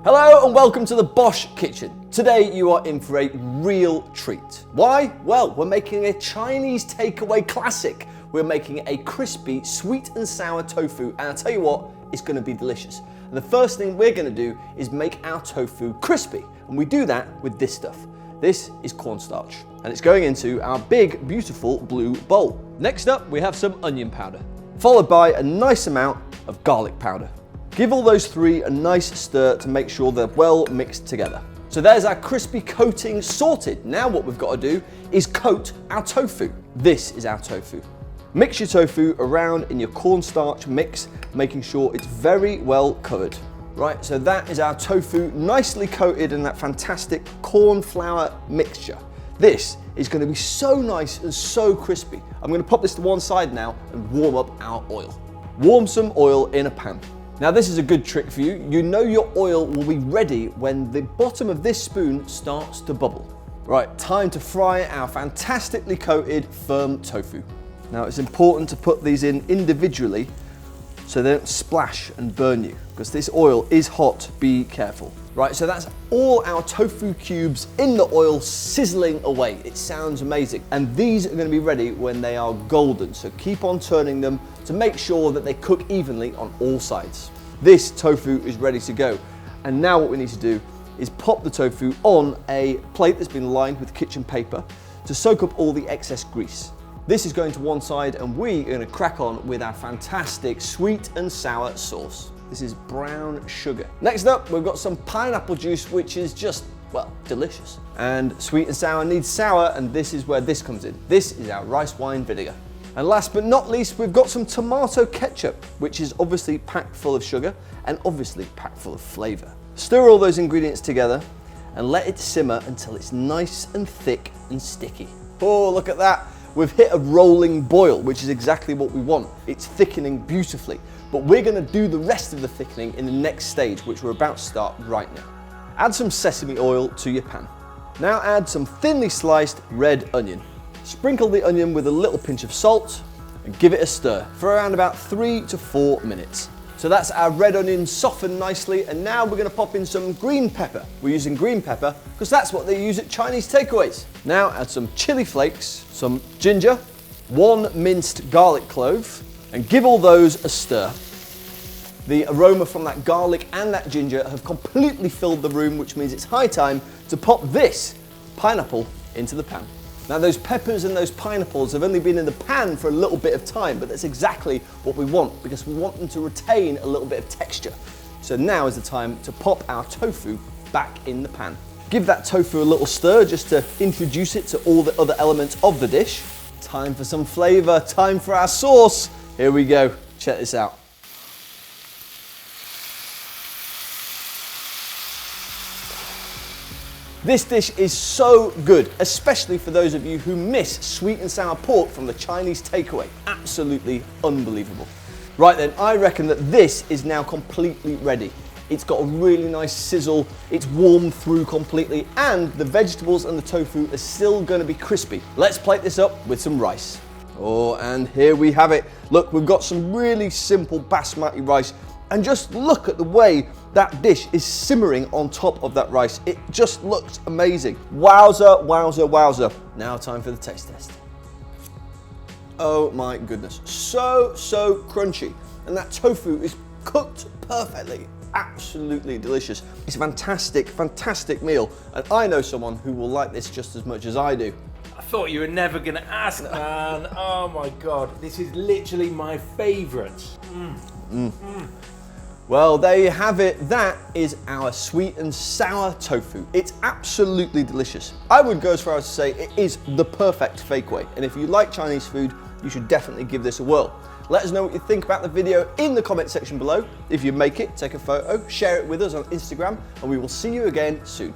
Hello and welcome to the Bosh Kitchen. Today you are in for a real treat. Why? Well, we're making a Chinese takeaway classic. We're making a crispy sweet and sour tofu, and I'll tell you what, it's going to be delicious. And the first thing we're going to do is make our tofu crispy, and we do that with this stuff. This is cornstarch, and it's going into our big, beautiful blue bowl. Next up, we have some onion powder, followed by a nice amount of garlic powder. Give all those three a nice stir to make sure they're well mixed together. So there's our crispy coating sorted. Now what we've got to do is coat our tofu. This is our tofu. Mix your tofu around in your cornstarch mix, making sure it's very well covered. Right, so that is our tofu nicely coated in that fantastic corn flour mixture. This is going to be so nice and so crispy. I'm going to pop this to one side now and warm up our oil. Warm some oil in a pan. Now this is a good trick for you. You know your oil will be ready when the bottom of this spoon starts to bubble. Right, time to fry our fantastically coated firm tofu. Now it's important to put these in individually so they don't splash and burn you, because this oil is hot, be careful. Right, so that's all our tofu cubes in the oil sizzling away. It sounds amazing. And these are going to be ready when they are golden, so keep on turning them to make sure that they cook evenly on all sides. This tofu is ready to go. And now what we need to do is pop the tofu on a plate that's been lined with kitchen paper to soak up all the excess grease. This is going to one side, and we are going to crack on with our fantastic sweet and sour sauce. This is brown sugar. Next up, we've got some pineapple juice, which is just, well, delicious. And sweet and sour needs sour, and this is where this comes in. This is our rice wine vinegar. And last but not least, we've got some tomato ketchup, which is obviously packed full of sugar and obviously packed full of flavour. Stir all those ingredients together and let it simmer until it's nice and thick and sticky. Oh, look at that. We've hit a rolling boil, which is exactly what we want. It's thickening beautifully, but we're going to do the rest of the thickening in the next stage, which we're about to start right now. Add some sesame oil to your pan. Now add some thinly sliced red onion. Sprinkle the onion with a little pinch of salt and give it a stir for around about 3 to 4 minutes. So that's our red onion softened nicely, and now we're going to pop in some green pepper. We're using green pepper because that's what they use at Chinese takeaways. Now add some chili flakes, some ginger, 1 minced garlic clove, and give all those a stir. The aroma from that garlic and that ginger have completely filled the room, which means it's high time to pop this pineapple into the pan. Now those peppers and those pineapples have only been in the pan for a little bit of time, but that's exactly what we want, because we want them to retain a little bit of texture. So now is the time to pop our tofu back in the pan. Give that tofu a little stir just to introduce it to all the other elements of the dish. Time for some flavour, time for our sauce. Here we go, check this out. This dish is so good, especially for those of you who miss sweet and sour pork from the Chinese takeaway. Absolutely unbelievable. Right then, I reckon that this is now completely ready. It's got a really nice sizzle, it's warmed through completely, and the vegetables and the tofu are still going to be crispy. Let's plate this up with some rice. Oh, and here we have it. Look, we've got some really simple basmati rice, and just look at the way that dish is simmering on top of that rice. It just looks amazing. Wowza, wowza, wowza. Now time for the taste test. Oh my goodness, so crunchy. And that tofu is cooked perfectly. Absolutely delicious. It's a fantastic meal. And I know someone who will like this just as much as I do. I thought you were never gonna ask, man. Oh my God, this is literally my favourite. Well, there you have it. That is our sweet and sour tofu. It's absolutely delicious. I would go as far as to say it is the perfect takeaway. And if you like Chinese food, you should definitely give this a whirl. Let us know what you think about the video in the comment section below. If you make it, take a photo, share it with us on Instagram, and we will see you again soon.